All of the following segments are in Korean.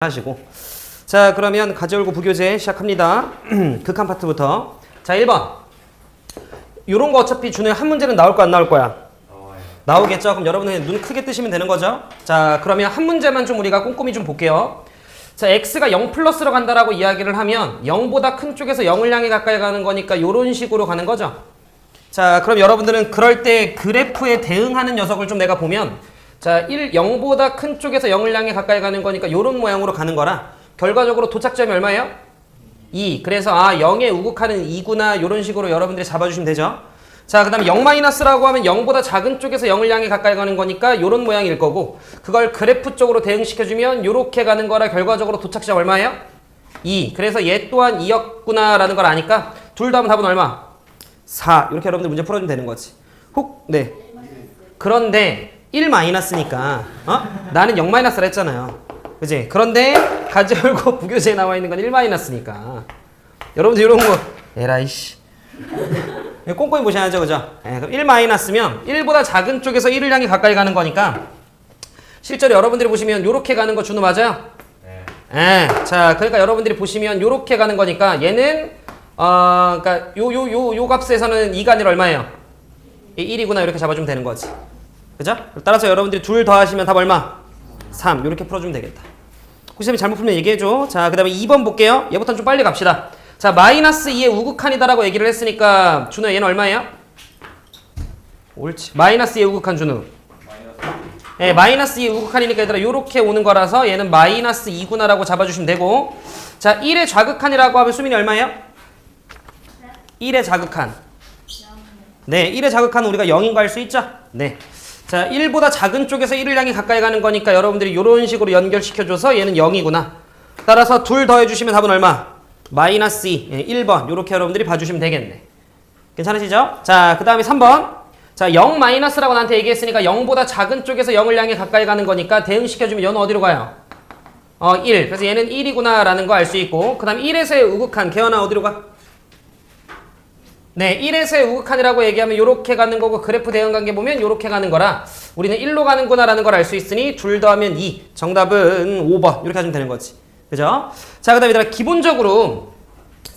하시고. 자, 그러면 가제올고 부교재 시작합니다. 극한 파트부터. 자, 1번. 요런 거 어차피 준호의 한 문제는 나올 거야, 안 나올 거야? 나오겠죠? 그럼 여러분은 눈 크게 뜨시면 되는 거죠? 자, 그러면 한 문제만 좀 우리가 꼼꼼히 좀 볼게요. 자, x가 0 플러스로 간다라고 이야기를 하면 0보다 큰 쪽에서 0을 향해 가까이 가는 거니까 요런 식으로 가는 거죠? 자, 그럼 여러분들은 그럴 때 그래프에 대응하는 녀석을 좀 내가 보면 자, 0보다 큰 쪽에서 0을 향해 가까이 가는 거니까 요런 모양으로 가는 거라 결과적으로 도착점이 얼마예요? 2. 그래서 0에 우극하는 2구나 요런 식으로 여러분들이 잡아주시면 되죠. 자, 그 다음에 0-라고 하면 0보다 작은 쪽에서 0을 향해 가까이 가는 거니까 요런 모양일 거고 그걸 그래프 쪽으로 대응시켜주면 요렇게 가는 거라 결과적으로 도착점 얼마예요? 2. 그래서 얘 또한 2였구나 라는 걸 아니까 둘 다 하면 답은 얼마? 4. 이렇게 여러분들 문제 풀어주면 되는 거지. 네. 그런데 1-니까 나는 0-를 했잖아요. 그치? 그런데 가제올고 부교재에 나와 있는 건 1-니까 여러분들 이런 거 에라이씨 꼼꼼히 보셔야죠. 그죠? 그럼 1-면 1보다 작은 쪽에서 1을 향해 가까이 가는 거니까 실제로 여러분들이 보시면 요렇게 가는 거 준호 맞아요? 네. 자, 그러니까 여러분들이 보시면 요렇게 가는 거니까 얘는 그러니까 요 값에서는 2가 아니라 얼마예요? 1이구나 이렇게 잡아주면 되는 거지. 그죠? 따라서 여러분들이 둘 더하시면 답 얼마? 3. 이렇게 풀어주면 되겠다. 혹시 쌤이 잘못 풀면 얘기해줘. 자, 그 다음에 2번 볼게요. 얘부터는 좀 빨리 갑시다. 자, -2의 우극한이다라고 얘기를 했으니까 준호 얘는 얼마예요? 옳지. -2의 우극한 준호. 네, -2의 우극한이니까 얘들아 요렇게 오는 거라서 얘는 -2구나라고 잡아주시면 되고 자, 1의 좌극한이라고 하면 수민이 얼마예요? 1의 좌극한. 네, 1의 좌극한은 우리가 0인 거 알 수 있죠? 네. 자, 1보다 작은 쪽에서 1을 향해 가까이 가는 거니까 여러분들이 이런 식으로 연결시켜줘서 얘는 0이구나. 따라서 둘 더해주시면 답은 얼마? -2, 1번. 이렇게 여러분들이 봐주시면 되겠네. 괜찮으시죠? 자, 그 다음에 3번. 자, 0-라고 나한테 얘기했으니까 0보다 작은 쪽에서 0을 향해 가까이 가는 거니까 대응시켜주면 얘는 어디로 가요? 1. 그래서 얘는 1이구나 라는 거 알 수 있고 그 다음 1에서의 우극한. 개연아 어디로 가? 네, 1에서의 우극한이라고 얘기하면 요렇게 가는 거고 그래프 대응 관계 보면 요렇게 가는 거라 우리는 1로 가는구나 라는 걸 알 수 있으니 둘 더하면 2. 정답은 5번. 이렇게 하시면 되는 거지. 그죠? 자, 그 다음에 얘들아 기본적으로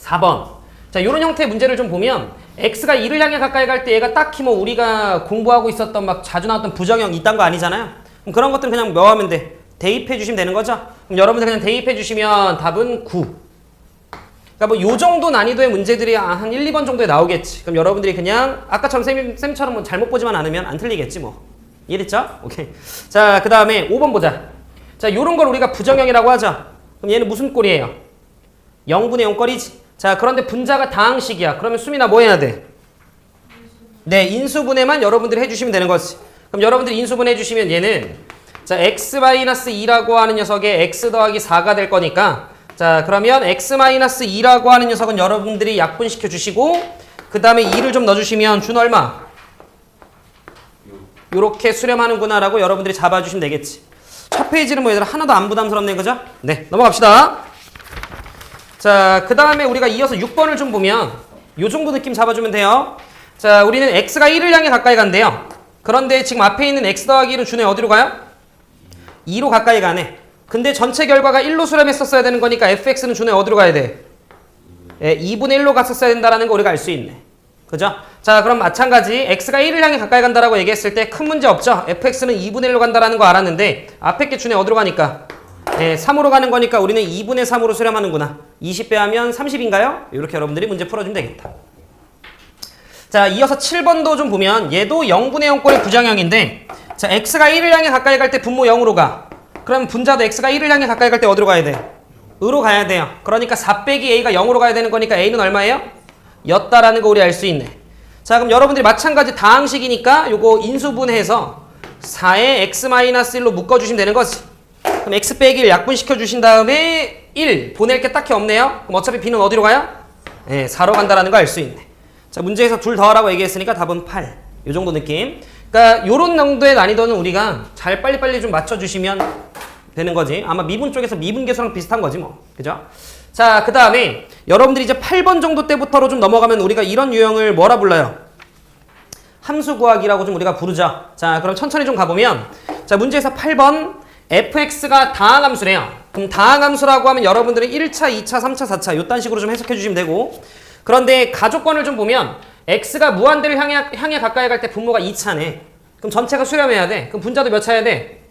4번. 자, 요런 형태의 문제를 좀 보면 x가 2를 향해 가까이 갈 때 얘가 딱히 뭐 우리가 공부하고 있었던 막 자주 나왔던 부정형 이딴 거 아니잖아요. 그럼 그런 것들은 그냥 뭐 하면 돼? 대입해 주시면 되는 거죠? 그럼 여러분들 그냥 대입해 주시면 답은 9. 그러니까 뭐 요 정도 난이도의 문제들이 한 1, 2번 정도에 나오겠지. 그럼 여러분들이 그냥 아까처럼 쌤처럼 뭐 잘못 보지만 않으면 안 틀리겠지 뭐. 이해됐죠? 오케이. 자, 그 다음에 5번 보자. 자, 요런 걸 우리가 부정형이라고 하죠. 그럼 얘는 무슨 꼴이에요? 0분의 0 꼴이지. 자, 그런데 분자가 다항식이야. 그러면 수민아 뭐 해야 돼? 네, 인수분해만 여러분들이 해주시면 되는 거지. 그럼 여러분들이 인수분해 해주시면 얘는 자, x-2라고 하는 녀석에 x 더하기 4가 될 거니까 자, 그러면 x-2라고 하는 녀석은 여러분들이 약분시켜 주시고 그 다음에 2를 좀 넣어주시면 준 얼마? 요렇게 수렴하는구나 라고 여러분들이 잡아주시면 되겠지. 첫 페이지는 뭐 얘들아 하나도 안 부담스럽네. 그죠? 네, 넘어갑시다. 자, 그 다음에 우리가 이어서 6번을 좀 보면 요 정도 느낌 잡아주면 돼요. 자, 우리는 x가 1을 향해 가까이 간대요. 그런데 지금 앞에 있는 x 더하기 1은 준호야 어디로 가요? 2로 가까이 가네. 근데 전체 결과가 1로 수렴했었어야 되는 거니까 fx는 준호야 어디로 가야 돼? 2분의 1로 갔었어야 된다는 거 우리가 알 수 있네. 그죠? 자, 그럼 마찬가지 x가 1을 향해 가까이 간다라고 얘기했을 때 큰 문제 없죠? fx는 2분의 1로 간다라는 거 알았는데 앞에 게 준호야 어디로 가니까? 3으로 가는 거니까 우리는 2분의 3으로 수렴하는구나. 20 빼하면 30인가요? 이렇게 여러분들이 문제 풀어주면 되겠다. 자, 이어서 7번도 좀 보면 얘도 0분의 0꼴의 부정형인데 자, x가 1을 향해 가까이 갈 때 분모 0으로 가. 그럼 분자도 x가 1을 향해 가까이 갈 때 어디로 가야 돼? 으로 가야 돼요. 그러니까 4 빼기 a가 0으로 가야 되는 거니까 a는 얼마예요? 였다라는 거 우리 알 수 있네. 자, 그럼 여러분들이 마찬가지 다항식이니까 요거 인수분해해서 4에 x-1로 묶어주시면 되는 거지. 그럼 x 빼기 1 약분시켜 주신 다음에 1 보낼 게 딱히 없네요. 그럼 어차피 b는 어디로 가요? 4로 간다라는 거 알 수 있네. 자, 문제에서 둘 더하라고 얘기했으니까 답은 8. 요 정도 느낌. 그러니까 요런 정도의 난이도는 우리가 잘 빨리빨리 좀 맞춰주시면 되는 거지. 아마 미분 쪽에서 미분계수랑 비슷한 거지 뭐. 그죠? 자, 그 다음에 여러분들이 이제 8번 정도 때부터로 좀 넘어가면 우리가 이런 유형을 뭐라 불러요? 함수 구하기라고 좀 우리가 부르죠. 자, 그럼 천천히 좀 가보면 자, 문제에서 8번 fx가 다항함수래요. 그럼 다항함수라고 하면 여러분들은 1차, 2차, 3차, 4차 요딴 식으로 좀 해석해 주시면 되고 그런데 가족권을 좀 보면 x가 무한대를 향해 가까이 갈 때 분모가 2차네. 그럼 전체가 수렴해야 돼. 그럼 분자도 몇 차여야 돼?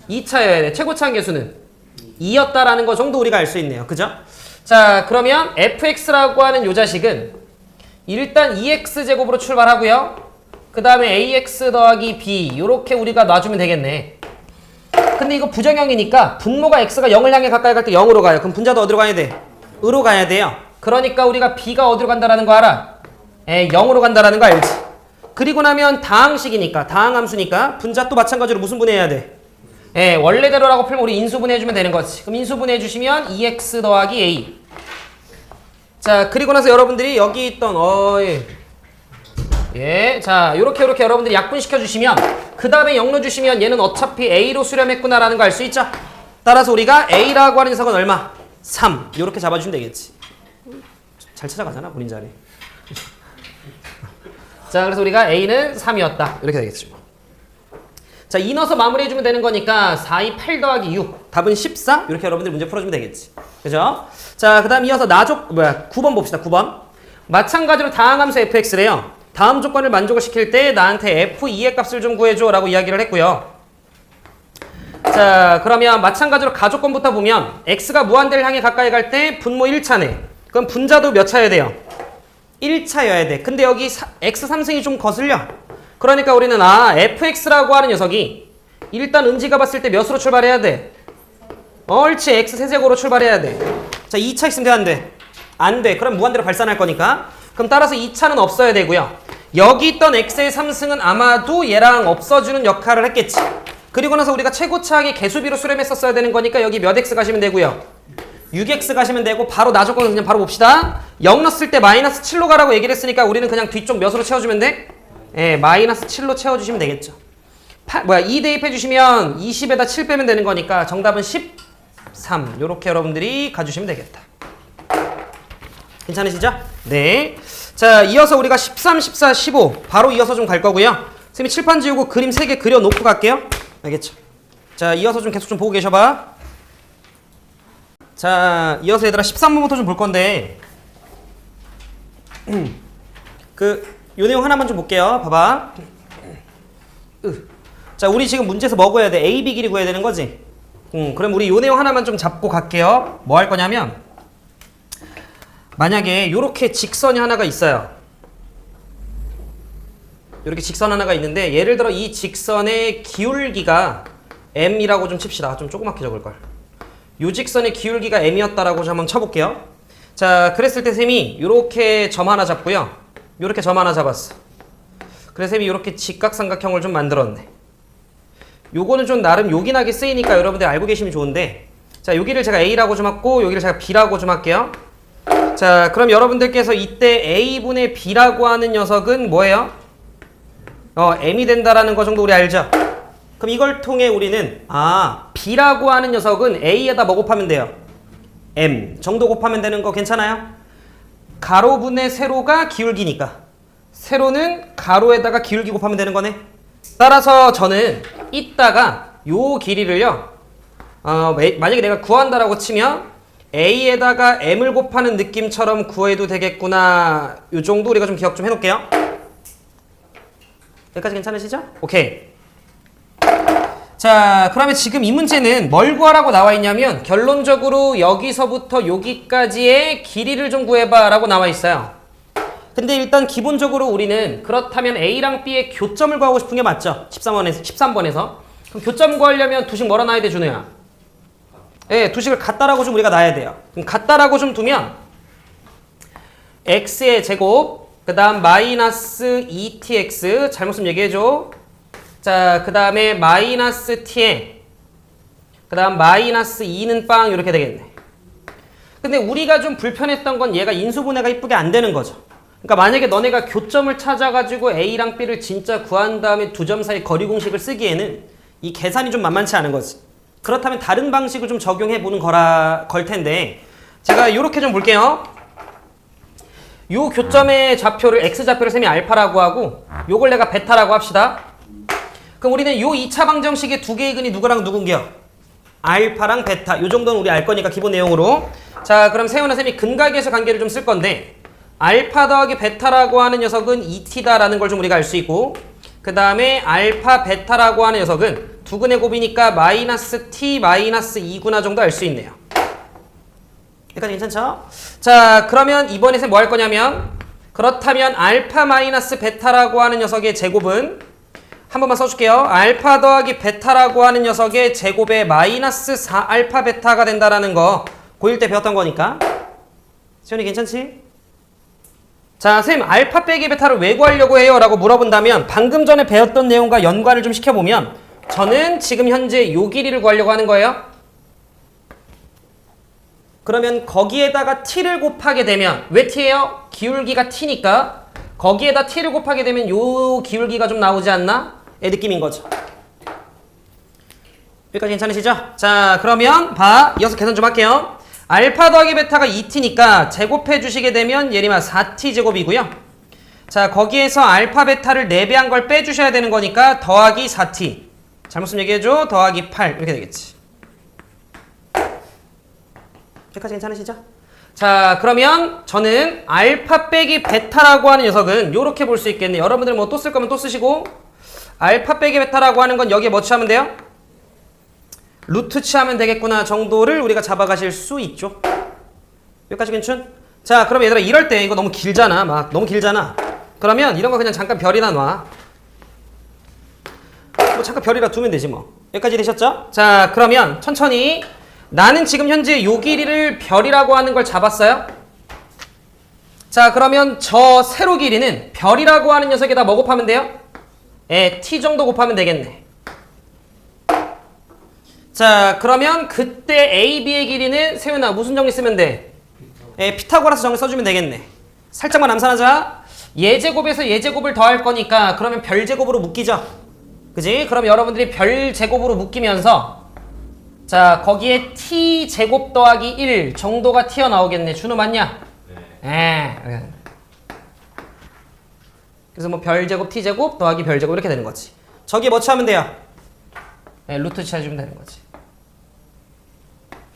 2차여야 돼. 최고차 한계수는 2였다라는 거 정도 우리가 알 수 있네요. 그죠? 자, 그러면 fx라고 하는 요 자식은 일단 2x제곱으로 출발하고요. 그 다음에 ax 더하기 b 요렇게 우리가 놔주면 되겠네. 근데 이거 부정형이니까 분모가 x가 0을 향해 가까이 갈 때 0으로 가요. 그럼 분자도 어디로 가야 돼? 으로 가야 돼요. 그러니까 우리가 b가 어디로 간다라는 거 알아? 0으로 간다라는 거 알지? 그리고 나면 다항식이니까 다항함수니까 분자 또 마찬가지로 무슨 분해해야 돼? 원래대로라고 풀면 우리 인수분해해주면 되는 거지. 그럼 인수분해해주시면 2x 더하기 a. 자, 그리고 나서 여러분들이 여기 있던 자, 요렇게 여러분들이 약분시켜주시면 그 다음에 0 넣어주시면 얘는 어차피 a로 수렴했구나라는 거 알 수 있죠? 따라서 우리가 a라고 하는 녀석은 얼마? 3. 요렇게 잡아주시면 되겠지. 잘 찾아가잖아, 본인 자리. 자, 그래서 우리가 a는 3이었다. 이렇게 되겠죠. 자, 2 넣어서 마무리해주면 되는 거니까 4, 2, 8 더하기 6. 답은 14. 이렇게 여러분들 문제 풀어주면 되겠지. 그죠? 자, 그 다음 이어서 9번 봅시다. 9번. 마찬가지로 다항함수 fx래요. 다음 조건을 만족을 시킬 때 나한테 f2의 값을 좀 구해줘 라고 이야기를 했고요. 자, 그러면 마찬가지로 가조건부터 보면 x가 무한대를 향해 가까이 갈 때 분모 1차네. 그럼 분자도 몇 차여야 돼요? 1차여야 돼. 근데 여기 x 3승이 좀 거슬려. 그러니까 우리는 fx라고 하는 녀석이 일단 음지가 봤을 때 몇으로 출발해야 돼? 옳지, x 세제곱으로 출발해야 돼. 자, 2차 있으면 돼, 안 돼? 안 돼. 그럼 무한대로 발산할 거니까. 그럼 따라서 2차는 없어야 되고요. 여기 있던 x의 3승은 아마도 얘랑 없어주는 역할을 했겠지. 그리고 나서 우리가 최고차하게 개수비로 수렴했었어야 되는 거니까 여기 몇 x 가시면 되고요. 6x 가시면 되고 바로 나조건 그냥 바로 봅시다. 0 넣었을 때 마이너스 7로 가라고 얘기를 했으니까 우리는 그냥 뒤쪽 몇으로 채워주면 돼? 마이너스 7로 채워주시면 되겠죠. 2 대입해 주시면 20에다 7 빼면 되는 거니까 정답은 13. 요렇게 여러분들이 가주시면 되겠다. 괜찮으시죠? 네. 자, 이어서 우리가 13, 14, 15 바로 이어서 좀 갈 거고요. 선생님이 칠판 지우고 그림 3개 그려놓고 갈게요. 알겠죠? 자, 이어서 좀 계속 좀 보고 계셔봐. 자, 이어서 얘들아 13번부터 좀 볼 건데 요 내용 하나만 좀 볼게요. 봐봐. 자, 우리 지금 문제에서 뭐 구해야 돼? A, B 길이 구해야 되는 거지? 그럼 우리 요 내용 하나만 좀 잡고 갈게요. 뭐 할 거냐면 만약에 요렇게 직선이 하나가 있어요. 요렇게 직선 하나가 있는데 예를 들어 이 직선의 기울기가 M이라고 좀 칩시다. 좀 조그맣게 적을걸. 요 직선의 기울기가 M이었다라고 한번 쳐볼게요. 자, 그랬을 때 쌤이 요렇게 점 하나 잡고요. 요렇게 점 하나 잡았어. 그래서 쌤이 요렇게 직각삼각형을 좀 만들었네. 요거는 좀 나름 요긴하게 쓰이니까 여러분들 알고 계시면 좋은데 자, 여기를 제가 A라고 좀 하고 여기를 제가 B라고 좀 할게요. 자, 그럼 여러분들께서 이때 A분의 B라고 하는 녀석은 뭐예요? M이 된다라는 거 정도 우리 알죠? 그럼 이걸 통해 우리는 B라고 하는 녀석은 A에다 뭐 곱하면 돼요? M 정도 곱하면 되는 거 괜찮아요? 가로분의 세로가 기울기니까 세로는 가로에다가 기울기 곱하면 되는 거네. 따라서 저는 이따가 요 길이를요 만약에 내가 구한다라고 치면 A에다가 M을 곱하는 느낌처럼 구해도 되겠구나. 요 정도 우리가 좀 기억 좀 해놓을게요. 여기까지 괜찮으시죠? 오케이. 자, 그러면 지금 이 문제는 뭘 구하라고 나와 있냐면 결론적으로 여기서부터 여기까지의 길이를 좀 구해봐 라고 나와 있어요. 근데 일단 기본적으로 우리는 그렇다면 A랑 B의 교점을 구하고 싶은 게 맞죠? 13번에서. 그럼 교점 구하려면 두식 뭐라 놔야 돼, 준호야? 두식을 같다라고 좀 우리가 놔야 돼요. 그럼 같다라고 좀 두면 x의 제곱, 그 다음 마이너스 2tx, 잘못 쓰면 얘기해줘. 자, 그 다음에 마이너스 t에, 그 다음 마이너스 2는 빵 이렇게 되겠네. 근데 우리가 좀 불편했던 건 얘가 인수분해가 이쁘게 안 되는 거죠. 그러니까 만약에 너네가 교점을 찾아가지고 A랑 B를 진짜 구한 다음에 두 점 사이 거리 공식을 쓰기에는 이 계산이 좀 만만치 않은 거지. 그렇다면 다른 방식을 좀 적용해 보는 걸 텐데 제가 이렇게 좀 볼게요. 요 교점의 좌표를 x좌표를 쌤이 알파라고 하고 요걸 내가 베타라고 합시다. 그럼 우리는 요 2차 방정식의 두 개의 근이 누구랑 누군겨? 알파랑 베타 요 정도는 우리 알 거니까 기본 내용으로. 자, 그럼 세훈아 쌤이 근각에서 관계를 좀 쓸 건데 알파 더하기 베타라고 하는 녀석은 2t다라는 걸 좀 우리가 알 수 있고, 그 다음에 알파 베타라고 하는 녀석은 두근의 곱이니까 마이너스 t 마이너스 2구나 정도 알 수 있네요. 여기까지 괜찮죠? 자, 그러면 이번에 뭐 할 거냐면, 그렇다면 알파 마이너스 베타라고 하는 녀석의 제곱은 한 번만 써줄게요. 알파 더하기 베타라고 하는 녀석의 제곱에 마이너스 4알파 베타가 된다라는 거 고1 때 배웠던 거니까. 시원이 괜찮지? 자, 선생님 알파 빼기 베타를 왜 구하려고 해요? 라고 물어본다면 방금 전에 배웠던 내용과 연관을 좀 시켜보면 저는 지금 현재 요 길이를 구하려고 하는 거예요. 그러면 거기에다가 t를 곱하게 되면 왜 t예요? 기울기가 t니까 거기에다 t를 곱하게 되면 요 기울기가 좀 나오지 않나? 의 느낌인 거죠. 여기까지 괜찮으시죠? 자, 그러면 이어서 계산 좀 할게요. 알파 더하기 베타가 2t니까 제곱해 주시게 되면 예림아 4t 제곱이고요. 자, 거기에서 알파 베타를 4배한 걸 빼주셔야 되는 거니까 더하기 4t. 잘못 쓰면 얘기해줘. 더하기 8 이렇게 되겠지. 여기까지 괜찮으시죠? 자, 그러면 저는 알파 빼기 베타라고 하는 녀석은 이렇게 볼 수 있겠네요. 여러분들 뭐 또 쓸 거면 또 쓰시고, 알파 빼기 베타라고 하는 건 여기에 뭐 취하면 돼요? 루트 취하면 되겠구나 정도를 우리가 잡아가실 수 있죠. 여기까지 괜찮? 자, 그럼 얘들아 이럴 때 이거 너무 길잖아. 막 너무 길잖아. 그러면 이런 거 그냥 잠깐 별이나 놔. 뭐 잠깐 별이라 두면 되지 뭐. 여기까지 되셨죠? 자, 그러면 천천히 나는 지금 현재 요 길이를 별이라고 하는 걸 잡았어요. 자, 그러면 저 세로 길이는 별이라고 하는 녀석에다 뭐 곱하면 돼요? t 정도 곱하면 되겠네. 자, 그러면 그때 a, b의 길이는 세훈아 무슨 정리 쓰면 돼? 피타고라스 정리 써주면 되겠네. 살짝만 암산하자. 예제곱에서 예제곱을 더할 거니까 그러면 별제곱으로 묶이죠. 그지? 그럼 여러분들이 별제곱으로 묶이면서 자, 거기에 t제곱 더하기 1 정도가 튀어나오겠네. 준호 맞냐? 네. 그래서 뭐 별제곱 t제곱 더하기 별제곱 이렇게 되는 거지. 저기에 뭐 취하면 돼요? 루트 취해주면 되는 거지.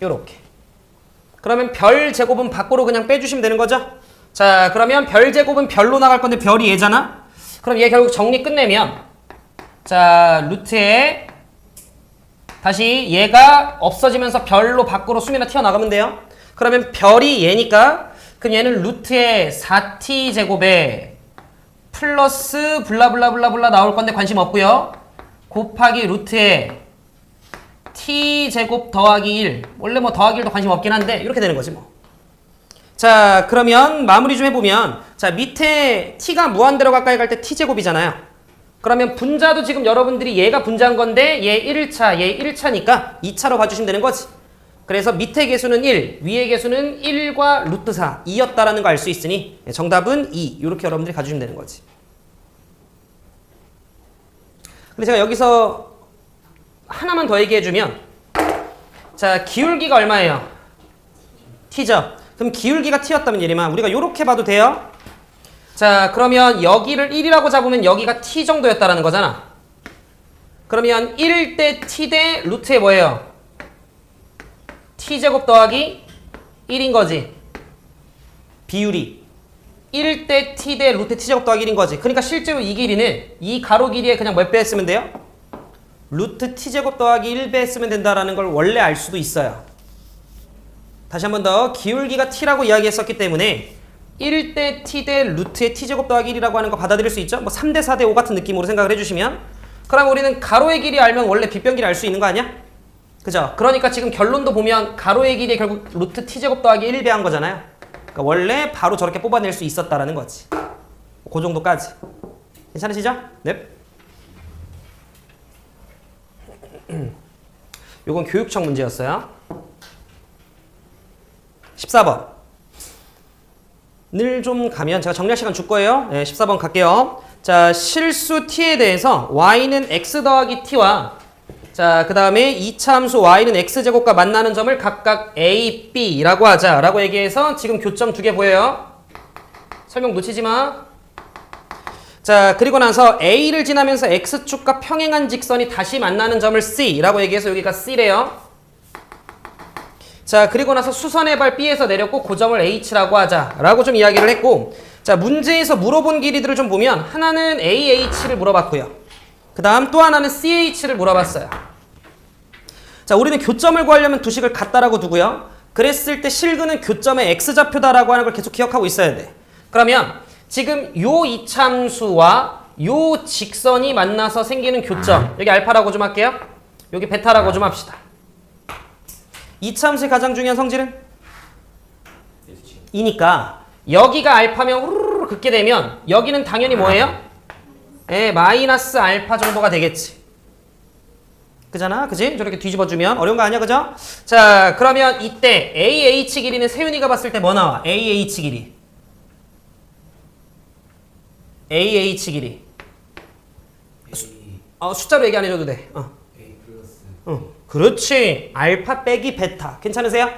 요렇게. 그러면 별 제곱은 밖으로 그냥 빼주시면 되는 거죠? 자, 그러면 별 제곱은 별로 나갈 건데 별이 얘잖아? 그럼 얘 결국 정리 끝내면 자, 루트에 다시 얘가 없어지면서 별로 밖으로 수미나 튀어나가면 돼요. 그러면 별이 얘니까 그럼 얘는 루트에 4t 제곱에 플러스 블라블라블라블라 나올 건데 관심 없고요. 곱하기 루트에 t제곱 더하기 1 원래 뭐 더하기 1도 관심 없긴 한데 이렇게 되는 거지 뭐. 자, 그러면 마무리 좀 해보면 자, 밑에 t가 무한대로 가까이 갈 때 t제곱이잖아요. 그러면 분자도 지금 여러분들이 얘가 분자인 건데 얘 1차, 얘 1차니까 2차로 봐주시면 되는 거지. 그래서 밑에 개수는 1, 위에 개수는 1과 루트 4, 2였다라는 거 알 수 있으니 정답은 2 이렇게 여러분들이 가주시면 되는 거지. 근데 제가 여기서 하나만 더 얘기해주면 자, 기울기가 얼마예요? t죠. 그럼 기울기가 t였다면 예림아 우리가 이렇게 봐도 돼요? 자, 그러면 여기를 1이라고 잡으면 여기가 t 정도였다라는 거잖아. 그러면 1일 때 t 대 루트에 뭐예요? t제곱 더하기 1인 거지. 비율이 1일 때 t 대 루트 t제곱 더하기 1인 거지. 그러니까 실제로 이 길이는 이 가로 길이에 그냥 몇 배 했으면 돼요? 루트 t제곱 더하기 1배 했으면 된다라는 걸 원래 알 수도 있어요. 다시 한 번 더 기울기가 t라고 이야기했었기 때문에 1일 때 t 대 루트의 t제곱 더하기 1이라고 하는 거 받아들일 수 있죠? 뭐 3대 4대 5 같은 느낌으로 생각을 해주시면 그럼 우리는 가로의 길이 알면 원래 빗변 길이 알 수 있는 거 아니야? 그죠? 그러니까 지금 결론도 보면 가로의 길이 결국 루트 t제곱 더하기 1배 한 거잖아요. 그러니까 원래 바로 저렇게 뽑아낼 수 있었다라는 거지. 그 정도까지. 괜찮으시죠? 네. 요건 교육청 문제였어요. 14번. 늘 좀 가면 제가 정리할 시간 줄 거예요. 네, 14번 갈게요. 자, 실수 t에 대해서 y는 x 더하기 t와 자, 그 다음에 2차 함수 y는 x제곱과 만나는 점을 각각 a, b라고 하자 라고 얘기해서 지금 교점 2개 보여요. 설명 놓치지 마. 자, 그리고 나서 a를 지나면서 x축과 평행한 직선이 다시 만나는 점을 c라고 얘기해서 여기가 c래요. 자, 그리고 나서 수선의 발 B에서 내렸고 그 점을 H라고 하자라고 좀 이야기를 했고, 자, 문제에서 물어본 길이들을 좀 보면 하나는 AH를 물어봤고요. 그 다음 또 하나는 CH를 물어봤어요. 자, 우리는 교점을 구하려면 두 식을 같다라고 두고요. 그랬을 때 실근은 교점의 X좌표다라고 하는 걸 계속 기억하고 있어야 돼. 그러면 지금 요 이참수와 요 직선이 만나서 생기는 교점, 여기 알파라고 좀 할게요. 여기 베타라고 좀 합시다. 이참수의 가장 중요한 성질은? 2니까 여기가 알파면 후루룩 긋게 되면 여기는 당연히 뭐예요? 마이너스 알파 정도가 되겠지. 그잖아, 그지? 저렇게 뒤집어주면 어려운 거 아니야, 그죠? 자, 그러면 이때 AH 길이는 세윤이가 봤을 때 뭐 나와? AH 길이. AH 길이. 숫자로 얘기 안 해줘도 돼. A 플러스. 그렇지. 알파 빼기 베타. 괜찮으세요?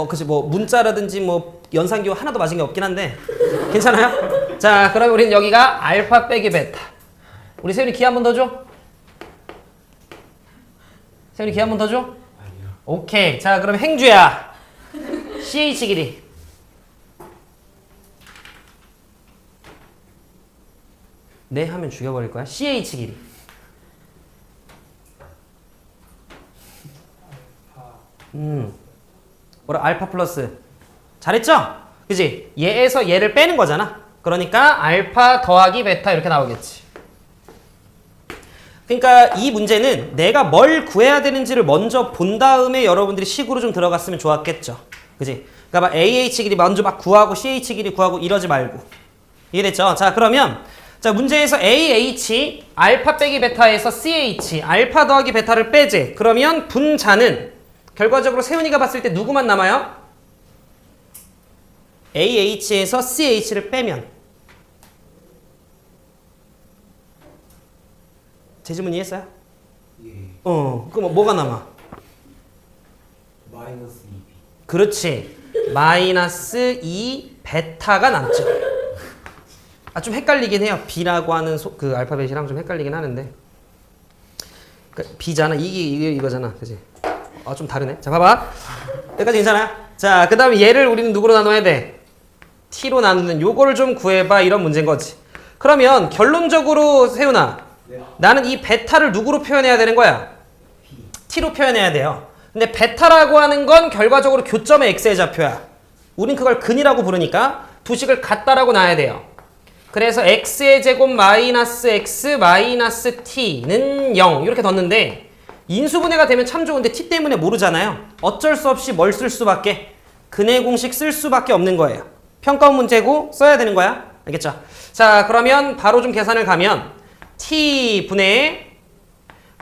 그치. 뭐 문자라든지 뭐 연산기호 하나도 맞은 게 없긴 한데 괜찮아요? 자, 그럼 우리는 여기가 알파 빼기 베타. 우리 세윤이 기 한 번 더 줘. 세윤이 기 한 번 더 줘. 아니요. 오케이. 자, 그럼 행주야. CH 길이. 네 하면 죽여버릴 거야. CH 길이. 뭐라? 알파 플러스. 잘했죠? 그지? 얘에서 얘를 빼는 거잖아. 그러니까 알파 더하기 베타 이렇게 나오겠지. 그러니까 이 문제는 내가 뭘 구해야 되는지를 먼저 본 다음에 여러분들이 식으로 좀 들어갔으면 좋았겠죠. 그지? 그러니까 막 AH 길이 먼저 막 구하고 CH 길이 구하고 이러지 말고. 이해됐죠? 자, 그러면 자, 문제에서 AH 알파 빼기 베타에서 CH 알파 더하기 베타를 빼재. 그러면 분자는 결과적으로 세훈이가 봤을 때 누구만 남아요? AH에서 CH를 빼면. 제 질문 이해했어요? 예. 그럼 뭐가 남아? 마이너스 2B. 그렇지. 마이너스 2 베타가 남죠. 좀 헷갈리긴 해요. B라고 하는 그 알파벳이랑 좀 헷갈리긴 하는데. 그러니까 B잖아. 이거잖아. 그지? 좀 다르네. 자, 봐봐. 여기까지 괜찮아요? 자, 그 다음에 얘를 우리는 누구로 나눠야 돼? T로 나누는 요거를 좀 구해봐. 이런 문제인 거지. 그러면 결론적으로 세훈아, 네. 나는 이 베타를 누구로 표현해야 되는 거야? T로 표현해야 돼요. 근데 베타라고 하는 건 결과적으로 교점의 X의 좌표야. 우린 그걸 근이라고 부르니까 두 식을 같다라고 놔야 돼요. 그래서 X의 제곱 마이너스 X 마이너스 T는 0 이렇게 뒀는데 인수분해가 되면 참 좋은데 T 때문에 모르잖아요. 어쩔 수 없이 뭘 쓸 수밖에? 근의 공식 쓸 수밖에 없는 거예요. 평가원 문제고 써야 되는 거야. 알겠죠? 자, 그러면 바로 좀 계산을 가면 T분의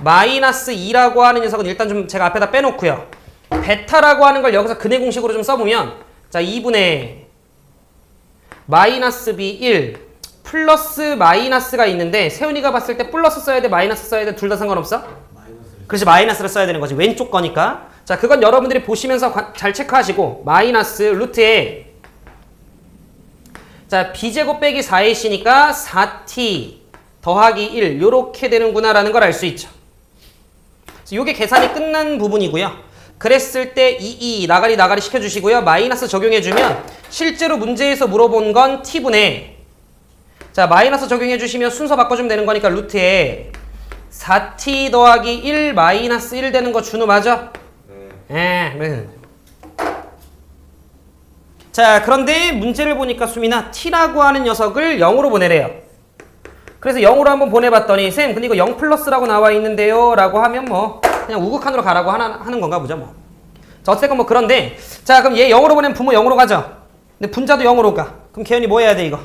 마이너스 2라고 하는 녀석은 일단 좀 제가 앞에다 빼놓고요. 베타라고 하는 걸 여기서 근의 공식으로 좀 써보면 자, 2분의 마이너스 B 1 플러스 마이너스가 있는데 세훈이가 봤을 때 플러스 써야 돼? 마이너스 써야 돼? 둘 다 상관없어? 그렇지. 마이너스를 써야 되는 거지. 왼쪽 거니까. 자, 그건 여러분들이 보시면서 잘 체크하시고 마이너스 루트에 자, B제곱 빼기 4A니까 4T 더하기 1 요렇게 되는구나 라는 걸 알 수 있죠. 요게 계산이 끝난 부분이고요. 그랬을 때 2 나가리 시켜주시고요. 마이너스 적용해주면 실제로 문제에서 물어본 건 T분의 자, 마이너스 적용해주시면 순서 바꿔주면 되는 거니까 루트에 4T 더하기 1 마이너스 1 되는 거 준우 맞아? 네. 자, 그런데 문제를 보니까 수민아 T라고 하는 녀석을 0으로 보내래요. 그래서 0으로 한번 보내봤더니 쌤 근데 이거 0 플러스라고 나와 있는데요 라고 하면 뭐 그냥 우극한으로 가라고 하는 건가 보죠 뭐. 자, 어쨌든 뭐 그런데 자, 그럼 얘 0으로 보내면 분모 0으로 가죠. 근데 분자도 0으로 가. 그럼 개연이 뭐 해야 돼 이거?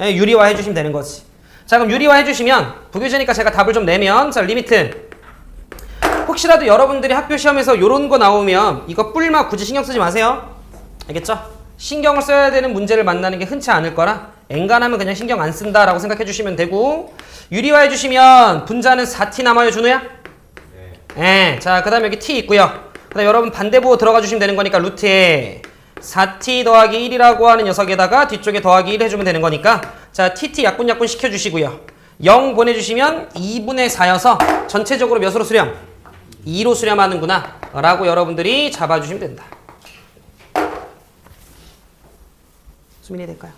유리화 해주시면 되는 거지. 자, 그럼 유리화 해주시면 부교재니까 제가 답을 좀 내면 자, 리미트 혹시라도 여러분들이 학교 시험에서 요런 거 나오면 이거 뿔마 굳이 신경 쓰지 마세요. 알겠죠? 신경을 써야 되는 문제를 만나는 게 흔치 않을 거라 엔간하면 그냥 신경 안 쓴다라고 생각해 주시면 되고 유리화 해주시면 분자는 4T 남아요 준우야? 네. 자, 그 다음에 여기 T 있고요. 그 다음에 여러분 반대보 들어가 주시면 되는 거니까 루트에 4T 더하기 1이라고 하는 녀석에다가 뒤쪽에 더하기 1 해주면 되는 거니까 자, TT 약분 시켜주시고요. 0 보내주시면 2분의 4여서 전체적으로 몇으로 수렴? 2로 수렴하는구나 라고 여러분들이 잡아주시면 된다. 수민이 될까요?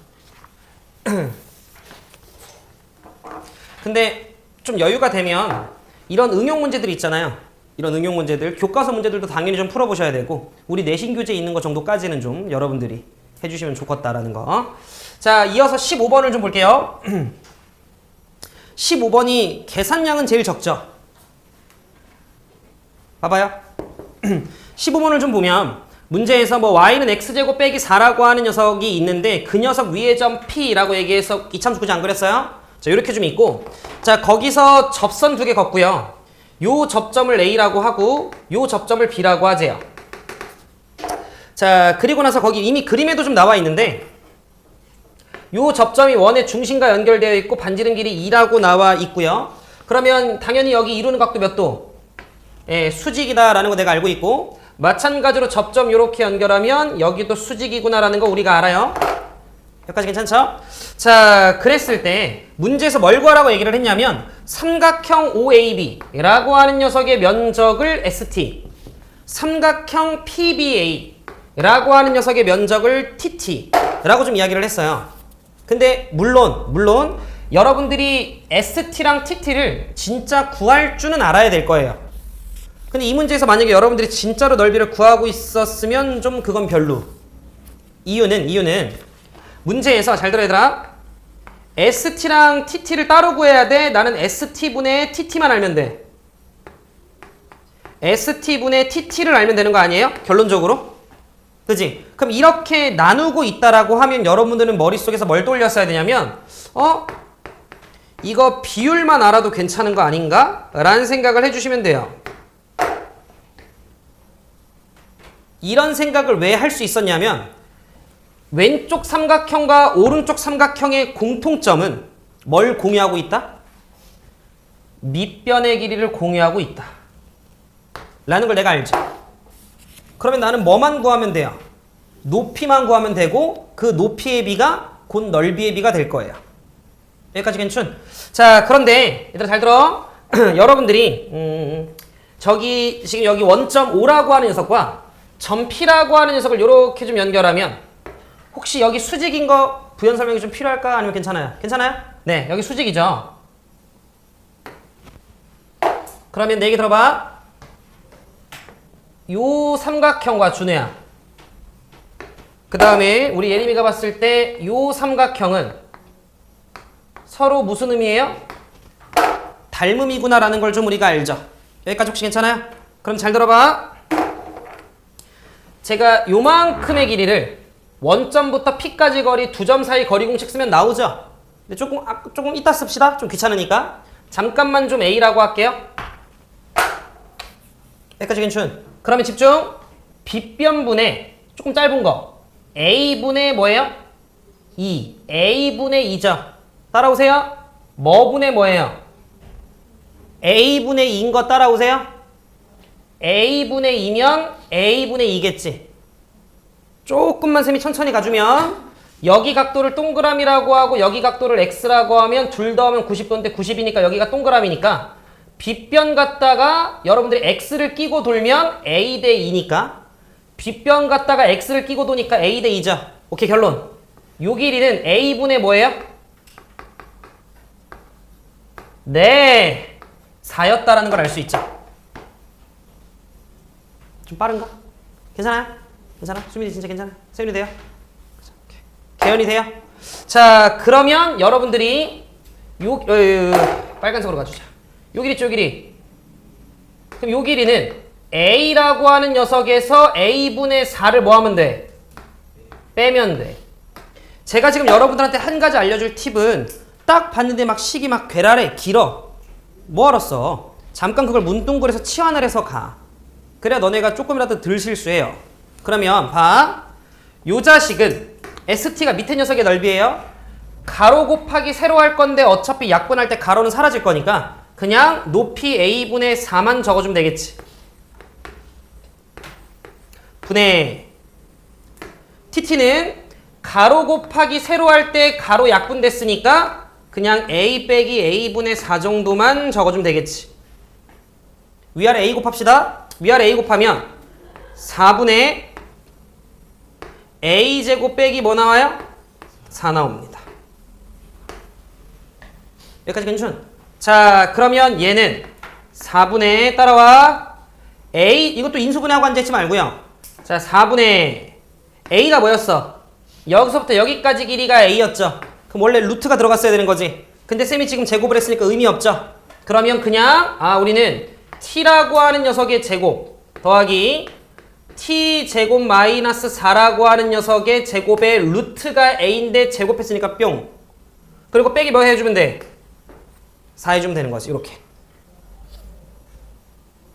근데 좀 여유가 되면 이런 응용 문제들이 있잖아요. 이런 응용 문제들, 교과서 문제들도 당연히 좀 풀어보셔야 되고 우리 내신 교재에 있는 거 정도까지는 좀 여러분들이 해주시면 좋겠다라는 거. 자, 이어서 15번을 좀 볼게요. 15번이 계산량은 제일 적죠. 봐봐요. 15번을 좀 보면 문제에서 뭐 y는 x제곱 빼기 4라고 하는 녀석이 있는데 그 녀석 위의 점 p라고 얘기해서 이참수 굳이 안 그랬어요? 자, 이렇게 좀 있고, 자, 거기서 접선 두 개 걷고요. 요 접점을 A라고 하고 요 접점을 B라고 하재요. 자, 그리고 나서 거기 이미 그림에도 좀 나와 있는데 요 접점이 원의 중심과 연결되어 있고 반지름 길이 2라고 나와 있고요. 그러면 당연히 여기 이루는 각도 몇 도? 예, 수직이다라는 거 내가 알고 있고, 마찬가지로 접점 요렇게 연결하면 여기도 수직이구나라는 거 우리가 알아요. 여기까지 괜찮죠? 자, 그랬을 때 문제에서 뭘 구하라고 얘기를 했냐면 삼각형 OAB라고 하는 녀석의 면적을 ST, 삼각형 PBA라고 하는 녀석의 면적을 TT라고 좀 이야기를 했어요. 근데 물론 여러분들이 ST랑 TT를 진짜 구할 줄은 알아야 될 거예요. 근데 이 문제에서 만약에 여러분들이 진짜로 넓이를 구하고 있었으면 좀 그건 별로. 이유는 문제에서 잘 들어 얘들아. ST랑 TT를 따로 구해야 돼? 나는 ST분의 TT만 알면 돼. ST분의 TT를 알면 되는 거 아니에요? 결론적으로? 그지? 그럼 이렇게 나누고 있다라고 하면 여러분들은 머릿속에서 뭘 돌렸어야 되냐면 이거 비율만 알아도 괜찮은 거 아닌가? 라는 생각을 해주시면 돼요. 이런 생각을 왜 할 수 있었냐면 왼쪽 삼각형과 오른쪽 삼각형의 공통점은 뭘 공유하고 있다? 밑변의 길이를 공유하고 있다 라는 걸 내가 알죠. 그러면 나는 뭐만 구하면 돼요? 높이만 구하면 되고 그 높이의 비가 곧 넓이의 비가 될 거예요. 여기까지 괜춘? 자, 그런데 얘들아 잘 들어. 여러분들이 저기 지금 여기 원점 O라고 하는 녀석과 점 P라고 하는 녀석을 이렇게 좀 연결하면 혹시 여기 수직인 거 부연 설명이 좀 필요할까? 아니면 괜찮아요? 괜찮아요? 네, 여기 수직이죠. 그러면 내 얘기 들어봐. 요 삼각형과 준우야, 그 다음에 우리 예림이가 봤을 때 요 삼각형은 서로 무슨 의미예요? 닮음이구나 라는 걸 좀 우리가 알죠. 여기까지 혹시 괜찮아요? 그럼 잘 들어봐. 제가 요만큼의 길이를 원점부터 P까지 거리 두 점 사이 거리 공식 쓰면 나오죠? 근데 조금 이따 씁시다. 좀 귀찮으니까. 잠깐만 좀 A라고 할게요. 여기까지 괜춘? 그러면 집중. 빗변분의 조금 짧은 거 A분의 뭐예요? 2. A분의 2죠. 따라오세요. 뭐분의 뭐예요? A분의 2인 거 따라오세요. A분의 2면 A분의 2겠지. 조금만 쌤이 천천히 가주면 여기 각도를 동그라미라고 하고 여기 각도를 X라고 하면 둘 더하면 90도인데 90이니까 여기가 동그라미니까 빗변 갖다가 여러분들이 X를 끼고 돌면 A 대 2니까 빗변 갖다가 X를 끼고 도니까 A 대 2죠. 오케이, 결론. 요 길이는 A분의 뭐예요? 네, 4였다라는 걸 알 수 있죠. 좀 빠른가? 괜찮아요? 괜찮아? 수민이 진짜 괜찮아? 세윤이 돼요? 개연이 돼요? 자, 그러면 여러분들이 빨간색으로 가주자. 요 길이 있죠, 요 길이. 그럼 요 길이는 A라고 하는 녀석에서 A분의 4를 뭐 하면 돼? 빼면 돼. 제가 지금 여러분들한테 한 가지 알려줄 팁은 딱 봤는데 막 식이 막 괴랄해, 길어. 뭐 알았어? 잠깐 그걸 문동글에서 치환을 해서 가. 그래야 너네가 조금이라도 덜 실수해요. 그러면 봐. 요 자식은 ST가 밑에 녀석의 넓이에요. 가로 곱하기 세로 할 건데 어차피 약분할 때 가로는 사라질 거니까 그냥 높이 A분의 4만 적어주면 되겠지. 분의 TT는 가로 곱하기 세로 할 때 가로 약분됐으니까 그냥 a 빼기 a분의 4 정도만 적어주면 되겠지. 위아래 a 곱합시다. 위아래 a 곱하면 4분의 a제곱 빼기 뭐 나와요? 4 나옵니다. 여기까지 괜찮? 자, 그러면 얘는 4분의 따라와 a, 이것도 인수분해하고 앉아있지 말고요. 자, 4분의 a가 뭐였어? 여기서부터 여기까지 길이가 a였죠. 그럼 원래 루트가 들어갔어야 되는 거지. 근데 쌤이 지금 제곱을 했으니까 의미 없죠. 그러면 그냥 우리는 t라고 하는 녀석의 제곱 더하기 t제곱 마이너스 4라고 하는 녀석의 제곱의 루트가 a인데 제곱했으니까 뿅. 그리고 빼기 뭐 해주면 돼? 4 해주면 되는 거지. 이렇게.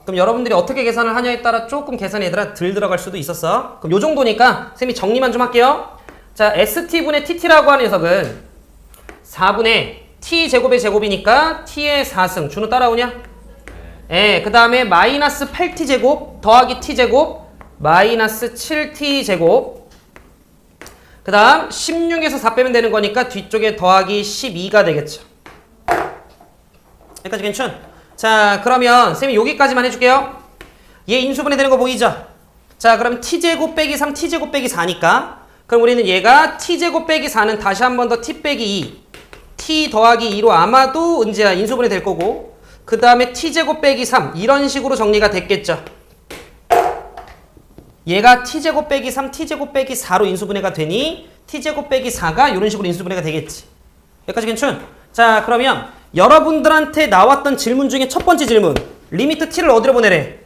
그럼 여러분들이 어떻게 계산을 하냐에 따라 조금 계산이 얘들아 덜 들어갈 수도 있었어. 그럼 요 정도니까 쌤이 정리만 좀 할게요. 자, st분의 tt라고 하는 녀석은 4분의 t제곱의 제곱이니까 t의 4승. 준호 따라오냐? 예, 그 다음에 마이너스 8t제곱 더하기 t제곱 마이너스 7t제곱 그 다음 16에서 4 빼면 되는 거니까 뒤쪽에 더하기 12가 되겠죠. 여기까지 괜찮? 자, 그러면 쌤이 여기까지만 해줄게요. 얘 인수분해 되는 거 보이죠? 자, 그럼 t제곱 빼기 3 t제곱 빼기 4니까 그럼 우리는 얘가 t제곱 빼기 4는 다시 한 번 더 t 빼기 2 t 더하기 2로 아마도 은재야 인수분해 될 거고 그 다음에 t제곱 빼기 3 이런 식으로 정리가 됐겠죠. 얘가 t제곱 빼기 3 t제곱 빼기 4로 인수분해가 되니 t제곱 빼기 4가 이런 식으로 인수분해가 되겠지. 여기까지 괜찮? 자, 그러면 여러분들한테 나왔던 질문 중에 첫 번째 질문 리미트 t를 어디로 보내래?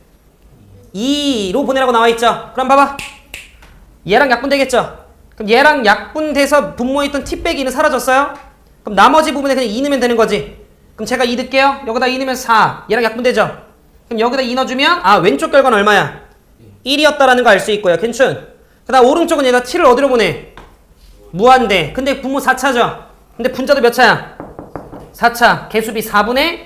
2로 보내라고 나와있죠. 그럼 봐봐. 얘랑 약분되겠죠. 그럼 얘랑 약분돼서 분모에 있던 t 빼기 2는 사라졌어요. 그럼 나머지 부분에 그냥 2 넣으면 되는 거지. 그럼 제가 2 넣을게요. 여기다 2 넣으면 4. 얘랑 약분되죠. 그럼 여기다 2 넣어주면 왼쪽 결과는 얼마야? 1이었다라는 거 알 수 있고요. 괜찮? 그 다음 오른쪽은 얘가 t를 어디로 보내? 무한대. 근데 분모 4차죠. 근데 분자도 몇 차야? 4차. 개수비 4분의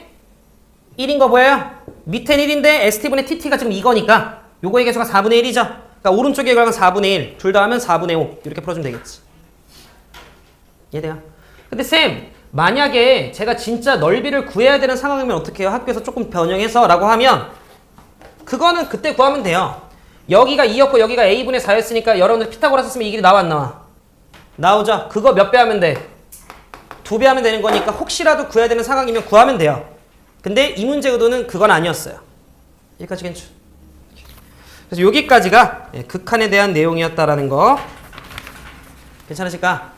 1인 거 보여요? 밑엔 1인데 st분의 tt가 지금 이거니까 요거의 개수가 4분의 1이죠. 그러니까 오른쪽의 결과는 4분의 1. 둘 다 하면 4분의 5. 이렇게 풀어주면 되겠지. 이해돼요? 근데 쌤, 만약에 제가 진짜 넓이를 구해야 되는 상황이면 어떻게 해요? 학교에서 조금 변형해서 라고 하면 그거는 그때 구하면 돼요. 여기가 2였고 여기가 a분의 4였으니까 여러분들 피타고라스 쓰면 이 길이 나와 안 나와? 나오죠? 그거 몇 배 하면 돼? 2배 하면 되는 거니까 혹시라도 구해야 되는 상황이면 구하면 돼요. 근데 이 문제 의도는 그건 아니었어요. 여기까지 괜찮? 그래서 여기까지가 극한에 대한 내용이었다라는 거 괜찮으실까?